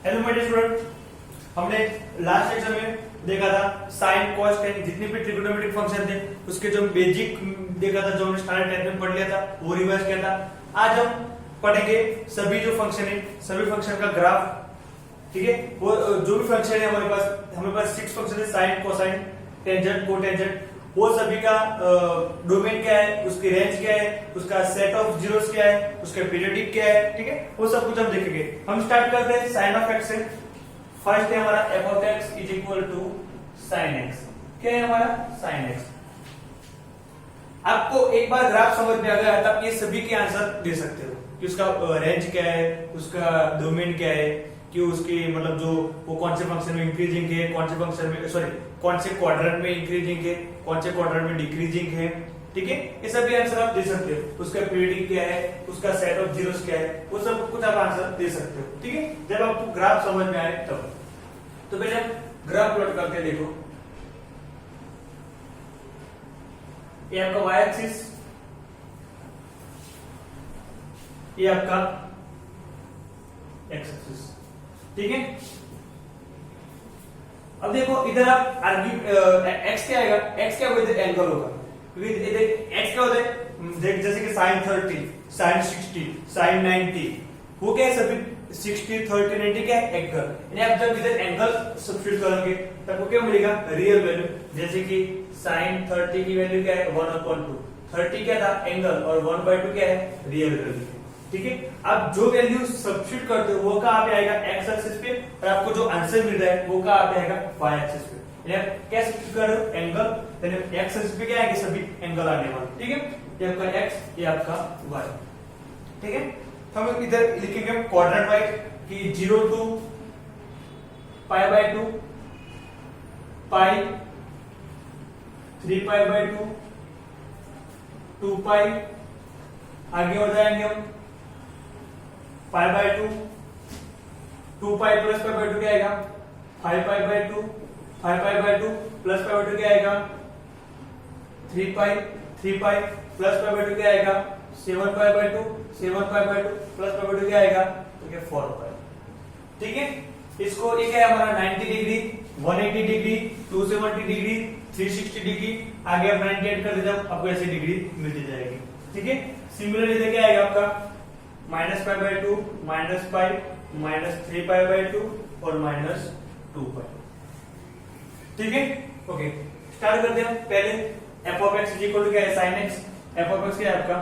Hello my dear student, हमने last lecture में देखा था साइन कॉस टेन जितने भी ट्रिग्नोमेट्रिक फंक्शन थे उसके जो बेसिक देखा था, जो हमने स्टैंडर्ड 10 में पढ़ लिया था वो रिवाइज किया था। आज हम पढ़ेंगे सभी जो फंक्शन है, सभी फंक्शन का ग्राफ। ठीक है, वो जो भी फंक्शन है हमारे पास 6 फंक्शन है, साइन कोसाइन टेंजेंट कोटेंजेंट, वो सभी का डोमेन क्या है, उसकी रेंज क्या है, उसका सेट ऑफ जीरोस क्या है, उसका पीरियडिक क्या है। ठीक है, वो सब कुछ हम देखेंगे। हम स्टार्ट करते हैं साइन ऑफ एक्स से। फर्स्ट है हमारा f of x is equal to sine x. क्या है हमारा साइन एक्स। आपको एक बार ग्राफ समझ में आ गया तब ये सभी के आंसर दे सकते हो कि उसका रेंज क्या है, उसका डोमेन क्या है, कि उसकी मतलब जो वो कौन से फंक्शन में इंक्रीजिंग है, कौन से फंक्शन में कौन से क्वाड्रेंट में इंक्रीजिंग है, कौन से क्वाड्रेंट में डिक्रीजिंग है। ठीक है, ये सभी आंसर आप दे सकते हो। उसका पीरियडिक क्या है, उसका सेट ऑफ जीरोस क्या है, वो सब कुछ आप आंसर दे सकते हो। ठीक है, जब आपको ग्राफ समझ में आए तब। तो पहले हम ग्राफ प्लॉट करके देखो। ये आपका वाई एक्सिस, ये आपका एक्स एक्सिस। ठीक है, अब देखो इधर आप एक्स क्या आएगा, एक्स क्या होगा, इधर एंगल होगा, क्योंकि इधर एक्स क्या होता है, जैसे कि साइन 30, साइन 60, साइन 90, वो क्या है सभी 60, 30, 90 क्या है एंगल। यानी आप जब इधर एंगल सब्स्टिट्यूट करोगे तब को क्या मिलेगा, रियल वैल्यू। जैसे कि साइन 30 की वैल्यू क्या है 1/2, 30 क्या था एंगल और 1/2 क्या है रियल वैल्यू। ठीक है, अब जो वैल्यू सब्स्टिट्यूट करते हो वो कहां पे आएगा, एक्स एक्सिस पे, और आपको जो आंसर मिल रहा है वो कहां पे आएगा, वाई एक्सिस पे। यानी क्या सब्स्टिट्यूट कर रहे हो, एंगल, यानी एक्स एक्सिस पे क्या आएगा, सभी एंगल आने वाले। ठीक है, ये आपका एक्स, ये आपका वाई। ठीक है, तो हम इधर लिखेंगे क्वाड्रेंट वाइज कि 0 to π/2, पाई, 3π/2, 2π, आगे हो जाएंगे हम π/2, 2π प्लस π/2 क्या आएगा, 5π/2, 5π/2 प्लस π/2 क्या आएगा, 3π, 3π प्लस π/2 क्या आएगा, 7π/2, 7π/2 प्लस π/2 क्या आएगा, तो क्या 4π। ठीक है, इसको ये क्या है हमारा 90 डिग्री, 180 डिग्री, 270 डिग्री, 360 डिग्री, आगे आप 98 कर देते आपको ऐसी डिग्री मिलती जाएगी। ठीक है, सिमिलरली इधर क्या आएगा आपका -π/2, -π, -3π/2 और -2π। ठीक है, ओके स्टार्ट करते हैं। पहले f of x equal to क्या है, sine x. F of x क्या है आपका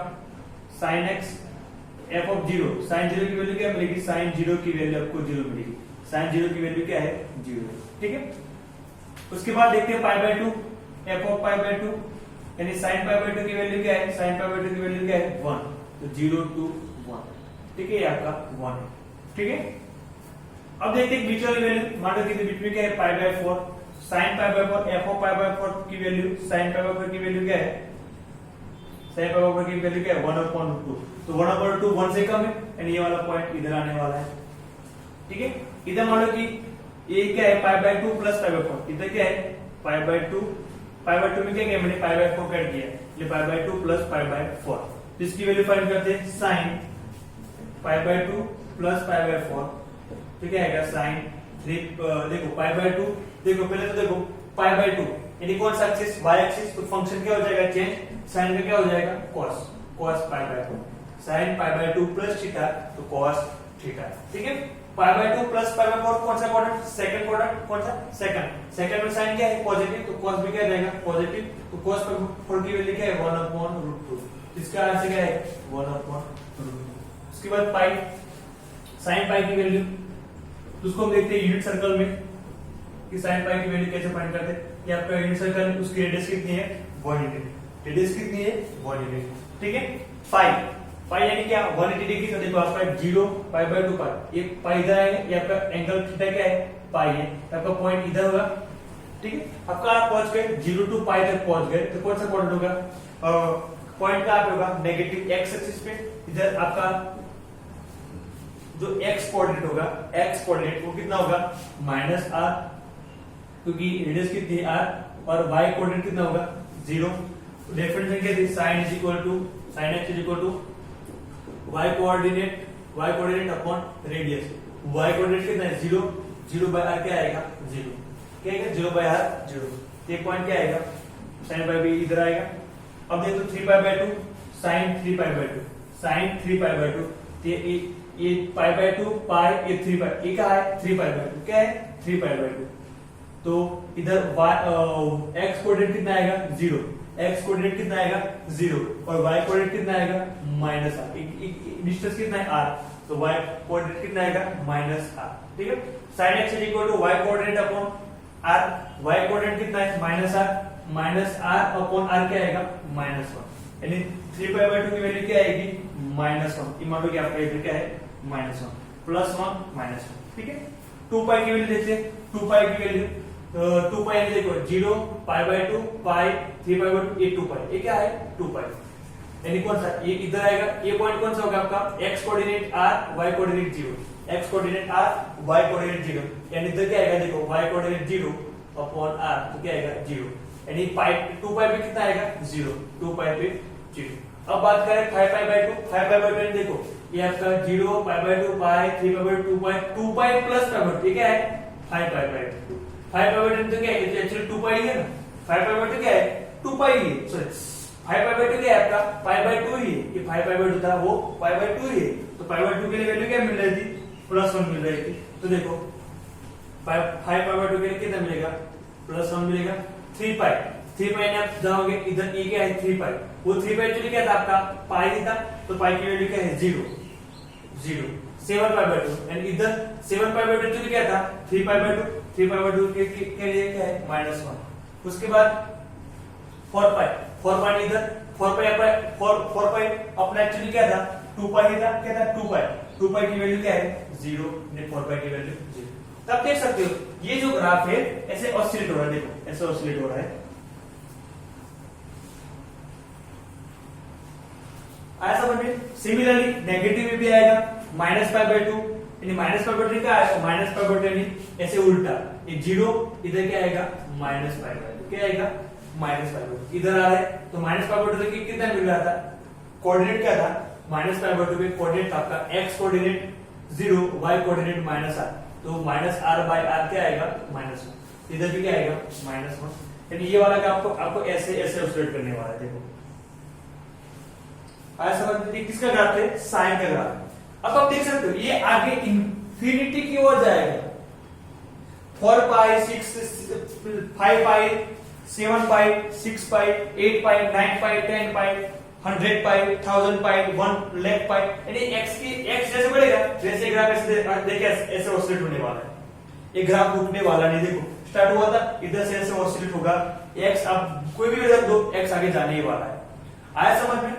sine x, f of 0, sine 0 की वैल्यू क्या मिलेगी, साइन 0 की वैल्यू आपको 0 मिलेगी। साइन 0 की वैल्यू क्या है 0। ठीक है, उसके बाद देखते हैं π/2, एफ ऑफ π/2, यानी साइन π/2 की वैल्यू क्या है, साइन π/2 की वैल्यू क्या है 1, तो 0 to 1। ठीक है, ये आपका 1 है। ठीक है, अब देखते हैं बीच वाली वैल्यू, मान लो कि बीच में क्या है π/4, साइन π/4, एफ ऑफ π/4 की वैल्यू, साइन π/4 की वैल्यू क्या है, साइन π/4 की वैल्यू क्या है 1/2, तो 1/2 1 से कम है, यानी ये वाला पॉइंट इधर आने वाला है। ठीक है, इधर मान लो कि ये क्या है π/2 प्लस π/4, इधर क्या है π/2, π/2 में क्या किया मैंने π/4 काट दिया, ये π/2 प्लस π/4, इसकी वैल्यू फाइंड करते हैं, साइन π/2 प्लस π/4, तो क्या आएगा साइन 3, देखो π/2, देखो पहले तो देखो π/2 यानी कौन सा एक्सिस, y एक्सिस, तो फंक्शन क्या हो जाएगा चेंज, साइन का क्या हो जाएगा cos, cos π/2, sine π/2 plus theta, तो cos थीटा। ठीक है, π/2 प्लस π/4 कौन सा क्वाड्रेंट, सेकंड क्वाड्रेंट, कौन सा सेकंड, सेकंड में साइन क्या है पॉजिटिव, तो cos भी क्या आ जाएगा पॉजिटिव, तो cos π/4 की वैल्यू क्या है 1/√2, इसका आंसर क्या है 1/√2। उसके बाद पाई, साइन पाई की वैल्यू, तो उसको हम देखते हैं यूनिट सर्कल में कि साइन पाई की वैल्यू कैसे फाइंड करते हैं। ये आपका यूनिट सर्कल, उसकी रेडियस कितनी है 1 यूनिट, रेडियस कितनी है 1 यूनिट। ठीक है, पाई, पाई यानी क्या 180 डिग्री, तो देखो आपका 0 π/2 पाई, ये पाई इधर है, ये आपका एंगल थीटा क्या है पाई है, आपका पॉइंट इधर होगा। ठीक है, आपका आप पहुंच गए 0 to π तक पहुंच गए, तो कौन सा क्वाड्रेंट होगा, पॉइंट कहां पे होगा, नेगेटिव एक्स एक्सिस पे। इधर आपका जो एक्स कोऑर्डिनेट होगा, एक्स कोऑर्डिनेट वो कितना होगा -r, क्योंकि रेडियस कितनी है r, और y कोऑर्डिनेट कितना होगा 0। डेफिनेशन क्या थी, sine is equal to, sine x is equal to y coordinate upon radius, y coordinate कितना है 0, 0/r क्या आएगा 0, क्या आएगा 0/r 0। एक पॉइंट क्या आएगा sin पाई भी इधर आएगा। अब देखो 3π/2 sin 3π/2 sin 3π/2, ये π/2 पाई, ये 3π, ये क्या है 3π/2, क्या है 3π/2। तो इधर x कोऑर्डिनेट कितना आएगा 0, x कोऑर्डिनेट कितना आएगा 0 और y कोऑर्डिनेट कितना आएगा -r, डिस्टेंस कितना है r, तो y कोऑर्डिनेट कितना आएगा -r, ठीक है। sin x y coordinate upon r, y coordinate कितना है -r अपॉन r क्या आएगा -1, यानी 3π/2 की वैल्यू क्या आएगी -1। मान लो कि आपका इधर क्या है -1 +1 -1, ठीक है। 2π की वैल्यू देखते हैं, 2π की वैल्यू 2π यानी देखो 0 π/2 पाई 3π/2, ये 2π, ये क्या है 2π, यानी कौन सा ये इधर आएगा, ये पॉइंट कौन सा होगा आपका x coordinate r y coordinate 0, x coordinate r y coordinate 0, यानी इधर क्या आएगा देखो y कोऑर्डिनेट 0 अपॉन r, तो क्या आएगा 0, यानी 2π पे कितना आएगा 0, 2π पे 0। अब बात करें 5π/2 यानी देखो ये आपका 0 π/2 पाई 3π/2 2π प्लस π/2, ये क्या है 5π/2, 5π/2 तो क्या है, ये एक्चुअली 2π ही है ना, 5π/2 क्या है 2π ही है, सॉरी 5π/2 क्या है आपका π/2 ही है, ये 5π/2 था वो π/2 ही है, तो π/2 के लिए वैल्यू क्या मिल रही थी +1 मिल रही थी। तो देखो 5π/2 के लिए कितना मिलेगा +1 मिलेगा। 3π ने आप जाओगे इधर, ये क्या है 3π, वो 3π एक्चुअली क्या था आपका पाई ही था, तो पाई की वैल्यू क्या है 0, 7π/2 एंड इधर 7π/2 एक्चुअली क्या था 3π/2, 3π/2 के लिए क्या है -1। उसके बाद 4π इधर 4π अपना एक्चुअली क्या था 2π ही था, क्या था 2π की वैल्यू क्या है 0, 4π की वैल्यू 0। तब देख सकते हो ये जो ग्राफ है ऐसे ऑसिलेट हो रहा है, देखो ऐसे ऑसिलेट हो रहा है, आया समझ में। सिमिलरली नेगेटिव में भी आएगा -π/2, यानी -π/2 क्या आएगा -π/2 यानी ऐसे उल्टा, ये 0 इधर क्या आएगा -π/2, क्या आएगा -π/2, इधर आ रहा है तो -π/2 से कितना मिल रहा था, कोऑर्डिनेट क्या था -π/2 पे कोऑर्डिनेट आपका x coordinate 0 y coordinate -r, तो -r/r क्या आएगा -1, इधर भी क्या आएगा -1, यानी ये वाला का आपको ऐसे ऑसिलेट करने वाला है। देखो आया समझ में, किसका ग्राफ है साइन का ग्राफ। अब आप देख सकते हो ये आगे इंफिनिटी की ओर जाएगा, 4π 6 5π 7π 6π 8π 9π 10π 100π 1000π 1 लाख π, यानी x जैसे बढ़ेगा वैसे ग्राफ ऐसे देखिए ऐसे ऑसिलेट होने वाला है, ये ग्राफ उठने वाला नहीं। देखो स्टार्ट हुआ था इधर से ऐसे ऑसिलेट होगा, x अब कोई भी इधर दो x आगे जाने ही वाला है। आया समझ में।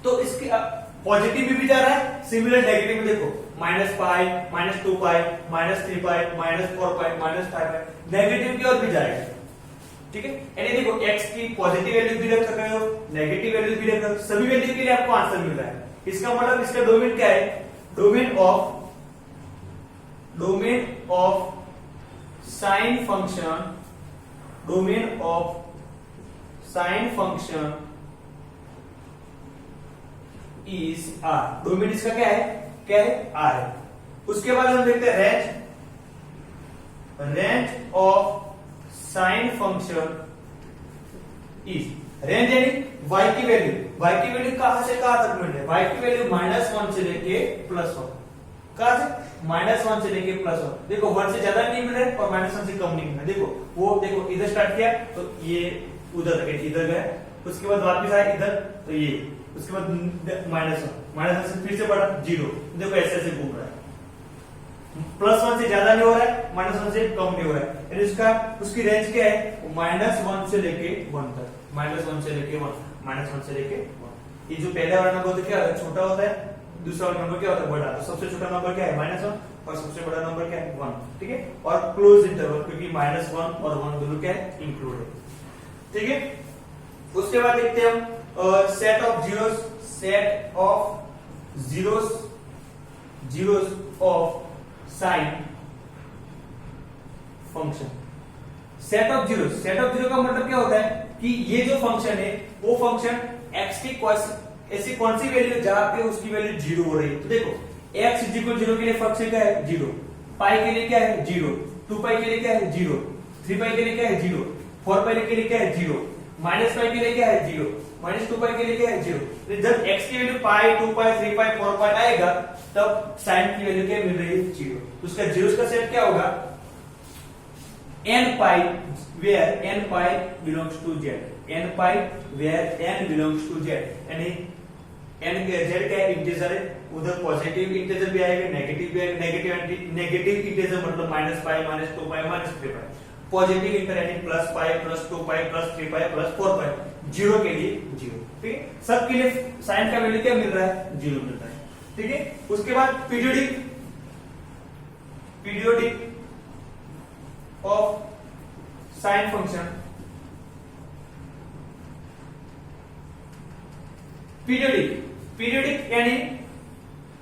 तो इसके पॉजिटिव भी जा रहा है, सिमिलर नेगेटिव में देखो -π -2π -3π -4π -5π नेगेटिव की ओर भी जाएगा, ठीक है। यानी देखो x की पॉजिटिव वैल्यू भी रख सकते हो, नेगेटिव वैल्यू भी रख सकते हो, सभी वैल्यू के लिए आपको आंसर मिल रहा है। इसका मतलब इसका डोमेन क्या है, domain of sine function, domain of sine function is R, domain इसका क्या है R है। उसके बाद हम देखते हैं range of sine function is, range यानी y की वैल्यू कहां से कहां तक मिल रही है, y की वैल्यू -1 से लेके +1, कहां से -1 से लेके +1, देखो 1 से ज्यादा नहीं मिल रहा है और -1 से कम नहीं मिल रहा है। देखो वो देखो इधर स्टार्ट किया तो ये उधर तक इधर गया, उसके बाद वापस आया इधर तो ये, उसके बाद -1 से फिर से बढ़ा 0, देखो ऐसे ऐसे घूम रहा है, +1 से ज्यादा नहीं हो रहा है, -1 से कम नहीं हो रहा है, यानी उसकी रेंज क्या है -1 से लेके 1 तक, -1 से लेके 1। ये जो पहले वाला नंबर होता है छोटा होता है, दूसरा वाला नंबर क्या होता है बड़ा, तो सबसे छोटा नंबर क्या है -1 और सबसे बड़ा नंबर क्या है 1, ठीक है। और क्लोज इंटरवल क्योंकि -1 और 1 दोनों क्या है इंक्लूड है, ठीक है। उसके बाद देखते हैं हम set of zeros of sine function. Set of zero का मतलब क्या होता है कि ये जो फंक्शन है वो फंक्शन x की ऐसी कौन सी वैल्यू जहां पे उसकी वैल्यू 0 हो रही है। तो देखो x इज इक्वल 0 के लिए फंक्शन क्या है 0, पाई के लिए क्या है 0, 2 पाई के लिए क्या है 0, 3 पाई के लिए क्या है 0, 4 पाई के लिए क्या है 0, माइनस पाई के लिए क्या है 0, माइनस 2 पाई के लिए क्या है 0। जब x की वैल्यू पाई, 2 पाई, 3 पाई, 4 पाई आएगा तब साइन की वैल्यू क्या मिल रही है 0। तो उसका जीरोस का सेट क्या होगा n pi where n pi belongs to z, n pi where n belongs to z, यानी n के z क्या इंटीजर है, उधर पॉजिटिव इंटीजर भी आएगा, नेगेटिव भी आएगा। नेगेटिव इंटीजर मतलब माइनस पाई, माइनस 2 पाई, माइनस 3 पाई। पॉजिटिव इंटर यानी प्लस पाई, प्लस 2 पाई, प्लस 3 पाई, प्लस 4 पाई। जीरो के लिए जीरो, ठीक है। सब के लिए साइन का वैल्यू क्या मिल रहा है 0 मिल रहा है, ठीक है। उसके बाद periodic of sine function, periodic यानी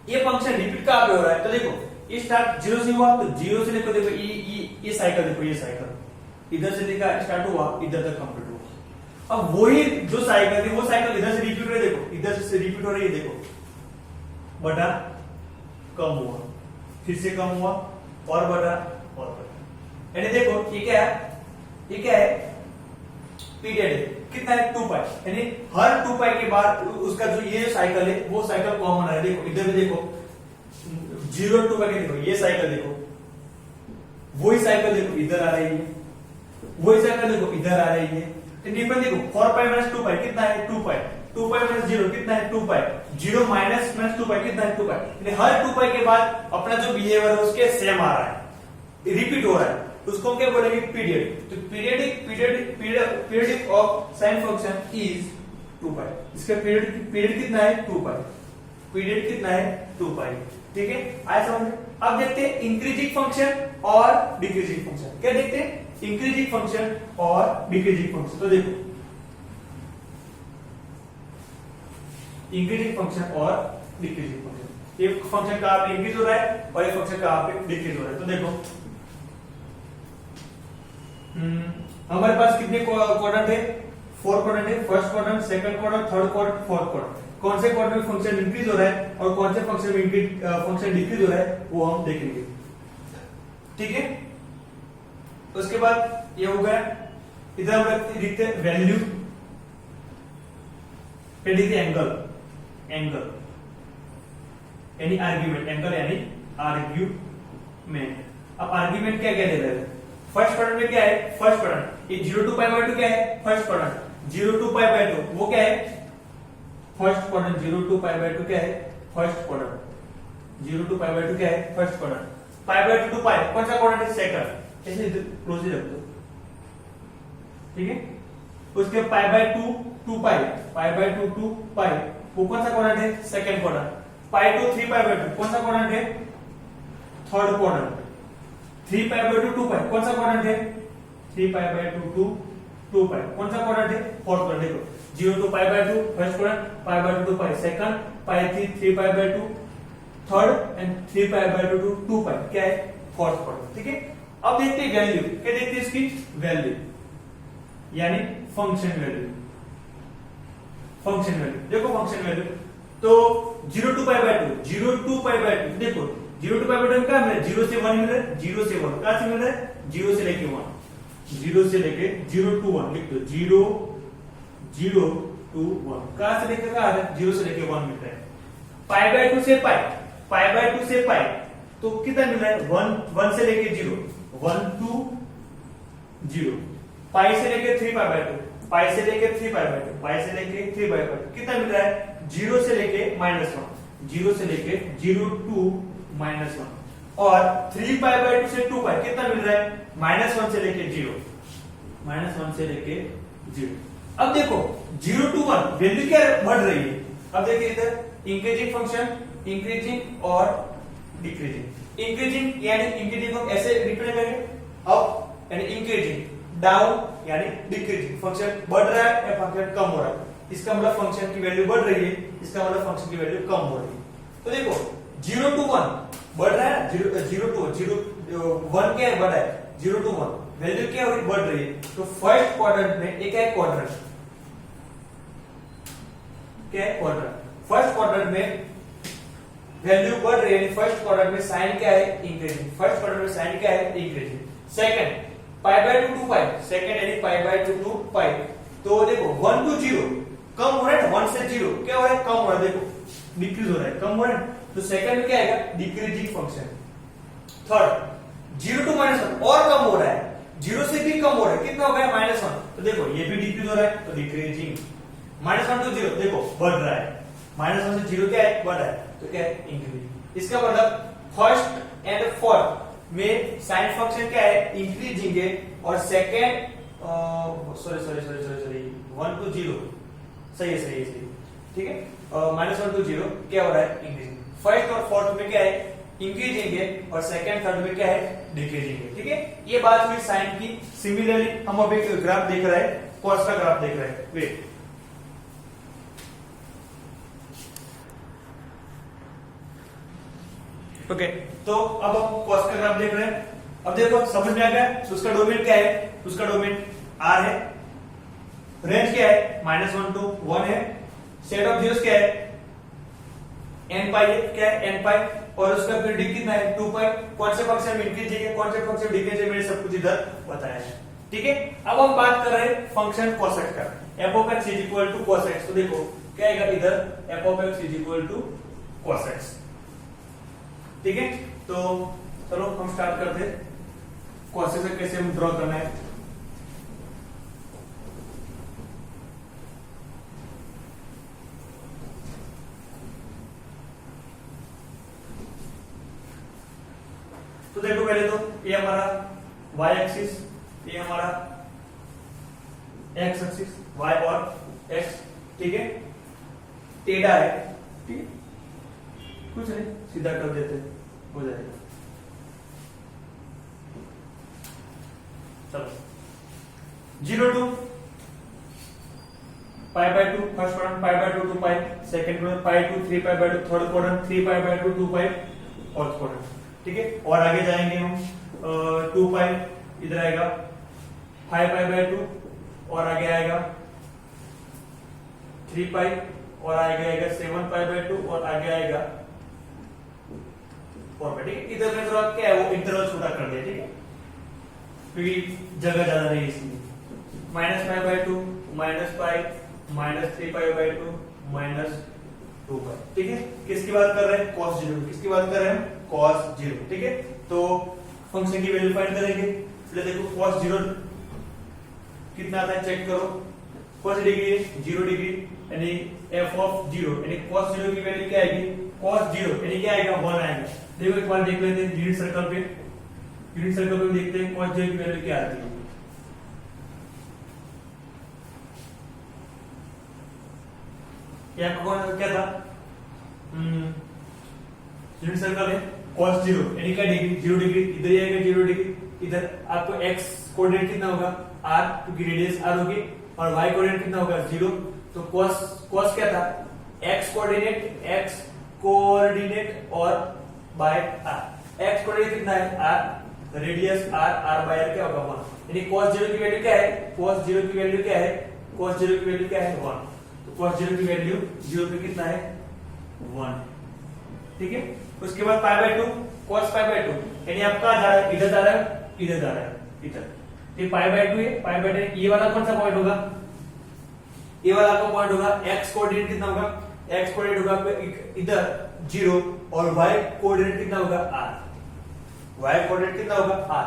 ये फंक्शन रिपीट कहां पे हो रहा है। तो देखो ये स्टार्ट 0 से हुआ तो 0 से लेकर देखो ये साइकिल, देखो ये साइकिल इधर से लेकर स्टार्ट हुआ, इधर तक कंप्लीट हुआ। अब वही जो साइकिल थी वो साइकिल इधर से रिपीट हो रही है, देखो इधर से रिपीट हो रही है, देखो बटा कम हुआ, फिर से कम हुआ और बटा और बटा। यानी देखो ये क्या है पीरियड कितना है 2 पाई, यानी हर 2 पाई के बाद उसका जो ये साइकिल है वो साइकिल कॉमन है। देखो इधर भी देखो 0 2 पाई, देखो ये साइकिल देखो, वही साइकिल देखो इधर आ रही है, वही साइकिल देखो इधर आ रही है। डिफरेंस देखो 4 पाई माइनस 2 पाई कितना है 2 पाई, 2 पाई माइनस 0 कितना है 2 पाई, 0 माइनस 2 पाई कितना है 2 पाई। यानी हर 2 पाई के बाद अपना जो बिहेवियर है उसके सेम आ रहा है, रिपीट हो रहा है, उसको हम क्या बोलेंगे पीरियड। तो periodic of sine function is 2 पाई। इसका पीरियड कितना है 2 पाई, पीरियड कितना है 2 पाई, ठीक है। आया समझ। अब देखते हैं इंक्रीजिंग फंक्शन और डिक्रीजिंग फंक्शन। क्या देखते हैं इंक्रीजिंग फंक्शन और डिक्रीजिंग फंक्शन। तो देखो इंक्रीजिंग फंक्शन और डिक्रीजिंग फंक्शन, ये फंक्शन कहां पे इंक्रीज हो रहा है और ये फंक्शन कहां पे डिक्रीज हो रहा है। तो देखो हमारे पास कितने क्वाड्रेंट है 4 क्वाड्रेंट है, first quadrant, second quadrant, third quadrant, fourth quadrant. कौन से क्वाड्रेंट में फंक्शन इंक्रीज हो रहा है और कौन से फंक्शन में फंक्शन डिक्रीज हो रहा है वो हम देखेंगे, ठीक है। उसके बाद ये हो गया, इधर हम लिखते हैं वैल्यू, फिर लिखते एंगल यानी आर्ग्यूमेंट, एंगल यानी आर्ग्यूमेंट। अब आर्ग्यूमेंट क्या क्या दे रहा है फर्स्ट क्वाड्रेंट में, क्या है फर्स्ट क्वाड्रेंट, ये 0 2 पाई बाय 2 क्या है फर्स्ट क्वाड्रेंट, 0 2 पाई बाय 2 वो क्या है फर्स्ट क्वाड्रेंट, 0 2 पाई बाय 2 क्या है फर्स्ट क्वाड्रेंट, 0 2 पाई बाय 2 क्या है फर्स्ट क्वाड्रेंट, पाई बाय 2 2 पाई कौन सा क्वाड्रेंट है सेकंड, ऐसे क्लोज रख दो, ठीक है। उसके पाई बाय 2 2 पाई, पाई बाय 2 2 पाई वो कौन सा क्वाड्रेंट है second quadrant, pi 2 3 pi by 2 कौन सा क्वाड्रेंट है थर्ड क्वाड्रेंट, 3 पाई बाय 2 2 पाई कौन सा क्वाड्रेंट है 3 पाई बाय 2 2 पाई कौन सा क्वाड्रेंट है फोर्थ क्वाड्रेंट। देखो 0 2 पाई by 2 first quadrant, pi by 2 2 pi second, pi 3 pi by 2 third and 3 pi by 2 2 पाई क्या है फोर्थ क्वाड्रेंट, ठीक है। अब देखते हैं वैल्यू, क्या देखते हैं इसकी वैल्यू यानी फंक्शन वैल्यू, फंक्शन वैल्यू। देखो फंक्शन वैल्यू तो 0 2 पाई बाय 2, 0 2 पाई बाय 2, देखो 0 2 पाई बाय 2 क्या मिल रहा है 0 से 1 मिल रहा है, 0 से 1 कहां से मिल रहा है 0 से लेके 1, 0 से लेके 0 to 1 लिख दो, 0 0 to 1 कहां से लेके कहां आ रहा है 0 से लेके 1 मिल रहा है। पाई बाय 2 से पाई, पाई बाय 2 से पाई तो कितना मिल रहा है 1 से लेके 0, 1 to 0, पाई से लेके 3 पाई बाय 2, पाई से लेके 3 पाई बाय 2, पाई से लेके 3 पाई बाय 2 कितना मिल रहा है 0 से लेके -1, 0 से लेके 0 to -1 और 3 पाई बाय 2 से 2 पाई कितना मिल रहा है -1 से लेके 0, -1 से लेके 0। अब देखो 0 to 1 वैल्यू क्या बढ़ रही है। अब देखिए इधर इंक्रीजिंग फंक्शन, इंक्रीजिंग और डिक्रीजिंग। इंक्रीजिंग यानी इंक्रीजिंग को ऐसे रिप्रेजेंट करेंगे अप यानी इंक्रीजिंग, डाउन यानी डिक्रीजिंग, फंक्शन बढ़ रहा है या फंक्शन कम हो रहा है। इसका मतलब फंक्शन की वैल्यू बढ़ रही है, इसका मतलब फंक्शन की वैल्यू कम हो रही है। तो देखो 0 to 1 बढ़ रहा है, 0 to 1 क्या है बढ़ा है 0 to 1 वैल्यू क्या हो बढ़ रही है। तो फर्स्ट क्वाड्रेंट में एक है क्वाड्रेंट, क्या है क्वाड्रेंट, फर्स्ट क्वाड्रेंट में वैल्यू बढ़ रही है, फर्स्ट क्वाड्रेंट में साइन क्या है, इंक्रीजिंग। फर्स्ट क्वाड्रेंट में साइन क्या है, increasing. Second pi by 2 to pi, second यानी पाई बाय 2 टू पाई। तो देखो 1 to 0 कम हो रहा है, 1 से 0 क्या हो रहा है, कम हो रहा है, देखो डिक्रीज हो रहा है, कम हो रहा है। तो सेकंड में क्या आएगा, डिक्रीजिंग फंक्शन। थर्ड 0 to -1 और कम हो रहा है, 0 से भी कम हो रहा है, कितना हो गया, -1। तो देखो ये भी डिक्रीज हो रहा है, तो डिक्रीजिंग। -1 to 0 देखो बढ़ रहा है, -1 से 0 क्या है, बढ़ रहा है, तो क्या है, इंक्रीजिंग। इसका मतलब फर्स्ट एंड फोर्थ में साइन फंक्शन क्या है, इंक्रीजिंग है, और सेकंड सॉरी 1 to 0 सही है, ठीक है। -1 to 0 क्या हो रहा है, इंक्रीजिंग। फर्स्ट और फोर्थ में क्या है, इंक्रीजिंग है, और सेकंड थर्ड में क्या है, डिक्रीजिंग है, ठीक है। ये बात हुई साइन की। सिमिलरली हम अब एक ग्राफ देख रहे हैं, कॉस का ग्राफ देख रहे हैं। वेट, ओके तो अब हम कॉस का ग्राफ देख रहे हैं। अब देखो समझ में आ गया, उसका डोमेन क्या है, उसका डोमेन R है, रेंज क्या है, -1 to 1 है, सेट ऑफ जीरोस क्या है, n पाई है, क्या है, n पाई, और उसका पीरियड कितना है, 2 पाई। कौन से फंक्शन में इंक्रीज है, कौन से फंक्शन डिक्रीज है, मैंने सब कुछ इधर बताया है, ठीक है। अब हम बात कर रहे हैं फंक्शन cos x का, f of x = cos x। तो देखो क्या आएगा इधर, f of x = cos x, ठीक है। तो चलो हम स्टार्ट करते हैं, cos x कैसे हम ड्रॉ करना है। तो देखो पहले तो ये हमारा y एक्सिस, ये हमारा x एक्सिस, y और x, ठीक है। टेढ़ा है, ठीक है, कुछ नहीं, सीधा कर देते हो जाएगा। चलो 0 to pi by 2, first quadrant pi by 2 to pi, second quadrant pi to 3 pi by 2, third quadrant 3 pi by 2 2 पाई, फोर्थ क्वाड्रेंट, ठीक है। और आगे जाएंगे हम 2 पाई इधर आएगा, 5 पाई बाय 2, और आगे आएगा 3 पाई, और आगे आएगा 7 पाई बाय 2, और आगे आएगा 4 पाई, ठीक है। इधर में थोड़ा क्या है, वो इंटरवल छोटा कर दिया, ठीक है, क्योंकि जगह ज्यादा नहीं इसलिए। -5 बाय 2, -पाई, -3 पाई बाय 2, -2 पाई, ठीक है। किसकी बात कर रहे हैं, cos 0, किसकी बात कर रहे हैं, cos 0, ठीक है। तो फंक्शन की वैल्यू फाइंड करेंगे। पहले देखो cos 0 कितना आता है, चेक करो। cos डिग्री है 0 डिग्री, यानी f of 0 यानी cos 0 की वैल्यू क्या आएगी, cos 0 यानी क्या आएगा, 1 आएगा। देखो एक बार देख लेते हैं यूनिट सर्कल पे, यूनिट सर्कल पे देखते हैं cos 0 की वैल्यू क्या आती है। कौन क्या था, यूनिट सर्कल है, cos 0 यानी क्या डिग्री, 0 डिग्री, इधर ही आएगा 0 डिग्री, इधर आपको x कोऑर्डिनेट कितना होगा, r, क्योंकि रेडियस r होगी, और y कोऑर्डिनेट कितना होगा, 0। तो cos क्या था, x कोऑर्डिनेट और बाय r, x कोऑर्डिनेट कितना है, r, radius r by r क्या होगा, 1। यानी cos 0 की वैल्यू क्या है, cos 0 की वैल्यू क्या है, cos 0 की वैल्यू क्या है, 1। तो cos 0 की वैल्यू 0 पे कितना है, 1, ठीक है। उसके बाद पाई बाय 2, cos पाई बाय 2 यानी आप कहां जा रहा है, इधर जा रहा है, इधर जा रहा है, इधर। ये पाई बाय 2 है, पाई बाय 2 ये वाला कौन सा पॉइंट होगा, ये वाला आपका पॉइंट होगा, x कोऑर्डिनेट कितना होगा, x कोऑर्डिनेट होगा इधर 0, और y कोऑर्डिनेट कितना होगा, r, y कोऑर्डिनेट कितना होगा, r,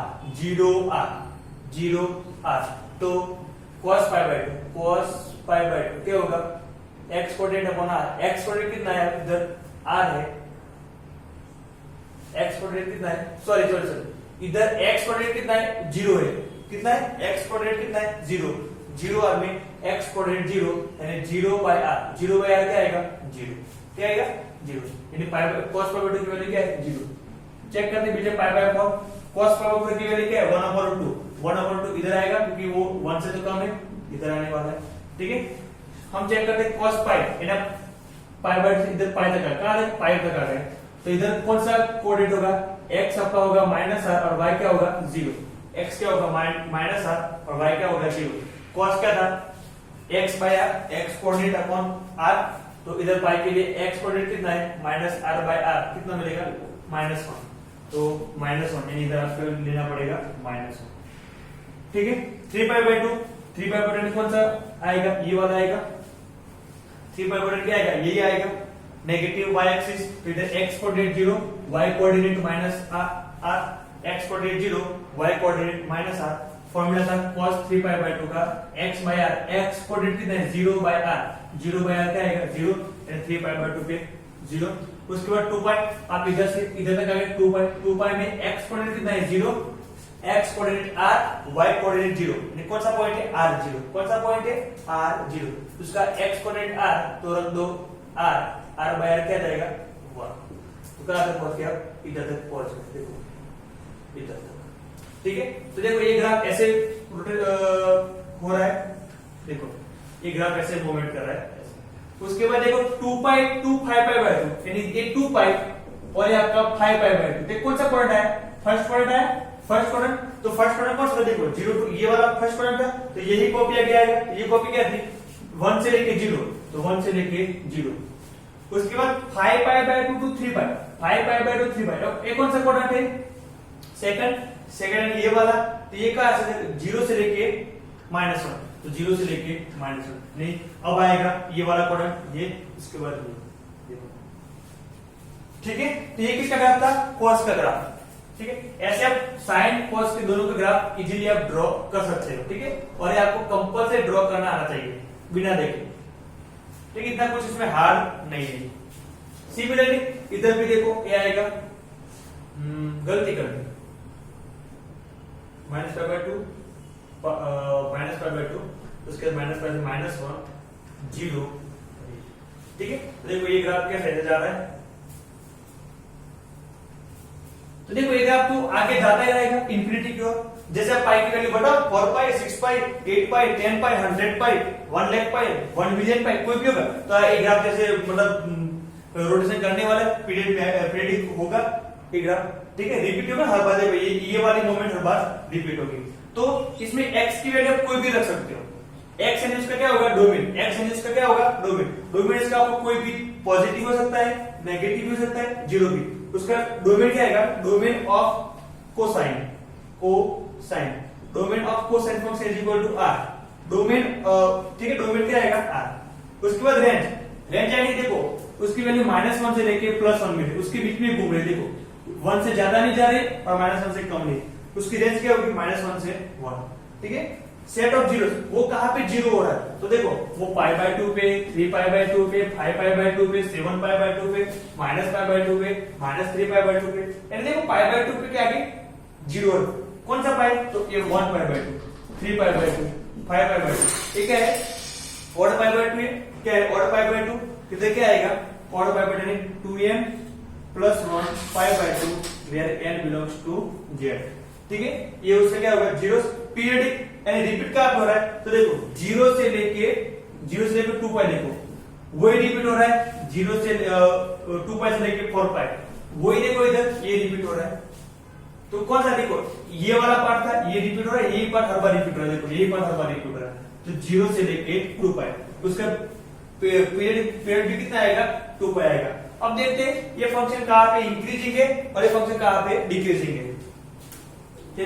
0 r। तो cos पाई बाय 2 क्या होगा, x coordinate upon r, x coordinate कितना है, इधर r है, x कोऑर्डिनेट कितना है, सॉरी इधर x कोऑर्डिनेट कितना है, 0 है, कितना है, x कोऑर्डिनेट कितना है, 0 r में x कोऑर्डिनेट 0 यानी 0 बाय r, 0 बाय r क्या आएगा, 0, क्या आएगा, 0, यानी cos पाई बाय 2 की वैल्यू क्या है, 0। चेक करते हैं पीछे pi by 4, cos pi by 4 की वैल्यू क्या है, 1/2 इधर आएगा, क्योंकि वो 1 से तो कम है, इधर आने वाला है, ठीक है। हम चेक करते हैं cos पाई, यानी पाई बाय से इधर पाई तक आ, कहां है, पाई तक आ रहा है। तो इधर कौन सा कोऑर्डिनेट होगा, x आपका होगा -r, और y क्या होगा, 0। x क्या होगा, -r, और y क्या होगा, 0। cos क्या था, x by r, x coordinate upon r, तो इधर पाई के लिए x कोऑर्डिनेट कितना है माइनस आर बाय आर, कितना मिलेगा -1, तो -1 यानी इधर आपको लेना पड़ेगा -1। ठीक है, 3π/2, 3π/2 कौन सा आएगा, ये वाला आएगा। 3π/2 क्या आएगा, यही आएगा, नेगेटिव y एक्सिस, तो इधर x coordinate 0, y coordinate -r, x coordinate 0, y coordinate -r। Formula था cos 3π/2 का x by r, x coordinate कितना है 0/r, 0/r क्या आएगा 0, यानी 3π/2 पे 0। उसके बाद 2π, आप इधर से इधर तक आ गए 2π, 2π में x कोऑर्डिनेट कितना है 0, x coordinate r, y coordinate 0, यानी कौन सा पॉइंट है r0, कौन सा पॉइंट है r0, उसका x कोऑर्डिनेट r, तो रख दो r बाय r क्या जाएगा 1। तो कहां तक पहुंच गया, इधर तक पहुंच गए, देखो इधर तक। ठीक है, तो देखो ये ग्राफ ऐसे हो रहा है, देखो ये ग्राफ ऐसे मूवमेंट कर रहा है ऐसे। उसके बाद देखो 2π 5π/2, यानी ये 2π और ये आपका 5π/2, देखो कौन सा पॉइंट है, फर्स्ट पॉइंट है, फर्स्ट पॉइंट, तो फर्स्ट पॉइंट कौन सा, देखो 0 टू, ये वाला फर्स्ट पॉइंट था, तो यही कॉपी आगे आएगा, ये कॉपी क्या थी 1 से लेके 0, तो 1 से लेके 0। उसके बाद 5π/2 टू 3π, 5π/2 3π, अब ये कौन सा क्वाड्रेंट है, सेकंड ये वाला, तो ये कहां से 0 से लेके -1, तो 0 से लेके -1 नहीं, अब आएगा ये वाला क्वाड्रेंट, ये इसके बाद ये देखो। ठीक है, तो ये किसका ग्राफ था, cos का ग्राफ। ठीक है, ऐसे आप साइन cos के दोनों के ग्राफ इजीली आप ड्रॉ कर सकते हो। ठीक है, और ये आपको कंपल्सरी ड्रॉ करना आना चाहिए बिना देखे। ठीक है, इतना कुछ इसमें हार्ड नहीं है। सिमिलरली इधर भी देखो ये आएगा, गलती कर दी, -π/2 -π/2, उसके बाद -π से -1 0। ठीक है, तो देखो ये ग्राफ कैसे जा रहा है, तो देखो ये ग्राफ तो आगे जाता ही रहेगा इंफिनिटी की ओर। जैसे आप पाई की वैल्यू बढ़ाओ, 4π 6π 8π 10π 100π 1 लाख पाई 1 बिलियन पाई, कोई भी होगा, तो ये ग्राफ जैसे मतलब रोटेशन करने वाला पीरियड होगा ये ग्राफ। ठीक है, रिपीट होगा हर बार, ये वाली मूवमेंट हर बार रिपीट होगी। तो इसमें x की वैल्यू आप कोई भी रख सकते हो, x यानी उसका क्या होगा डोमेन, x यानी उसका क्या होगा डोमेन, डोमेन इसका आपको कोई भी पॉजिटिव हो सकता है, नेगेटिव हो सकता है, जीरो भी, उसका डोमेन क्या आएगा, domain of cosine, domain of cosine function is equal to r, domain. ठीक है, डोमेन क्या आएगा r। उसके बाद रेंज यानी देखो उसकी वैल्यू -1 से लेके +1 में, उसके बीच में घूम रहे, देखो 1 से ज्यादा नहीं जा रहे और -1 से कम नहीं, उसकी रेंज क्या होगी -1 से 1। ठीक है, सेट ऑफ जीरोस, वो कहां पे जीरो हो रहा है, तो देखो वो π/2 पे, 3π/2 पे, 5π/2 पे, 7π/2 पे, -π/2 पे, -3π/2 पे, यानी देखो π/2 पे क्या आगे जीरो, कौन सा पाई, तो ये 1π/2, 3π/2, 5π/2, ये क्या है ऑड π/2 है, क्या है ऑड π/2, किधर क्या आएगा ऑड π/2 यानी 2m + 1 π/2 where n belongs to z। ठीक है, ये उससे क्या होगा जीरो, पीरियडिक यानी रिपीट का हो रहा है, तो देखो 0 से लेके 2π, देखो वही रिपीट हो रहा है, 0 से 2π से लेके 4π, वही देखो इधर ये रिपीट हो रहा है। तो कौन सा, देखो ये वाला पार्ट था, ये रिपीट हो रहा है, यही पार्ट हर बार रिपीट हो रहा है, देखो यही पार्ट हर बार रिपीट हो रहा है, तो 0 से लेके 2π, उसका पीरियड भी कितना आएगा 2π आएगा। अब देखते हैं ये फंक्शन कहां पे इंक्रीजिंग है और ये फंक्शन कहां पे डिक्रीजिंग है।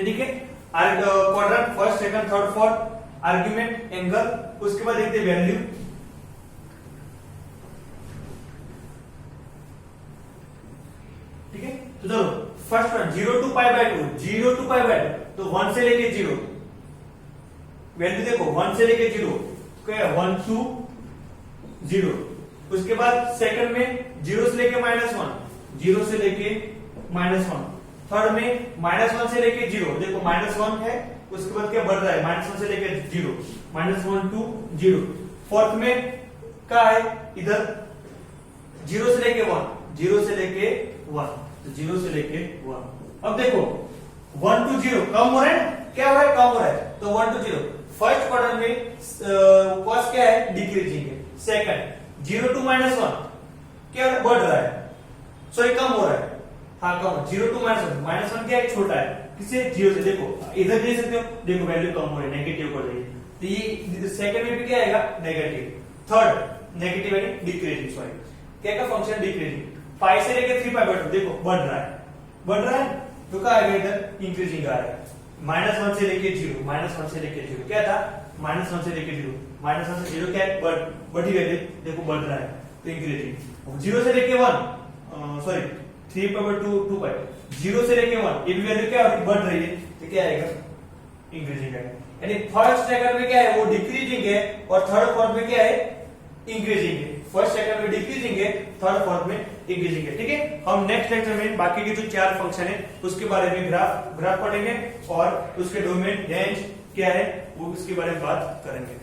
ठीक है, quadrant first second third fourth, argument angle, उसके बाद देखते वैल्यू। ठीक है, तो चलो फर्स्ट वन 0 to π/2, 0 to π/2, तो 1 से लेके 0, वैल्यू देखो 1 से लेके 0, क्या 1 to 0। उसके बाद सेकंड में 0 से लेके -1, 0 से लेके -1, थर्ड में -1 से लेके 0, देखो -1 है, उसके बाद क्या बढ़ रहा है -1 से लेके 0, -1 to 0। फोर्थ में क्या है इधर 0 से लेके 1, 0 से लेके 1, तो 0 से लेके 1। अब देखो 1 to 0 कम हो रहा है, क्या हो रहा है कम हो रहा है, तो 1 to 0। फर्स्ट क्वाड्रेंट में कॉस क्या है डिक्रीजिंग है, सेकंड 0 to -1 क्या बढ़ रहा है, सॉरी कम हो रहा है, हाँ कम, 0 to -1 क्या है छोटा है, किसे 0 से, देखो इधर देख सकते हो, देखो वैल्यू कम हो रही है, नेगेटिव हो रही है, तो ये सेकंड में भी क्या आएगा नेगेटिव। थर्ड नेगेटिव यानी डिक्रीजिंग, सॉरी क्या का फंक्शन डिक्रीजिंग, 5 से लेके 3 पाई बाय 2 देखो बढ़ रहा है तो क्या आएगा इधर इंक्रीजिंग आ रहा है, -1 से लेके 0, -1 से लेके 0 क्या था, -1 से लेके 0, -1 से 0 क्या है, बढ़ी वैल्यू देखो बढ़ रहा है तो इंक्रीजिंग, 0 से लेके 1 सॉरी 3 पाई बाय 2 पाई, 0 से लेके 1 ये भी वैल्यू क्या बढ़ रही है तो क्या आएगा इंक्रीजिंग है, यानी फर्स्ट सेकंड में क्या है वो डिक्रीजिंग है और थर्ड फोर्थ में क्या है इंक्रीजिंग है, फर्स्ट सेकंड में डिक्रीजिंग है, थर्ड फोर्थ में इंक्रीजिंग है। ठीक है, हम नेक्स्ट लेक्चर में बाकी के जो 4 फंक्शन है उसके बारे में ग्राफ पढ़ेंगे और उसके डोमेन रेंज क्या है वो उसके बारे में बात करेंगे।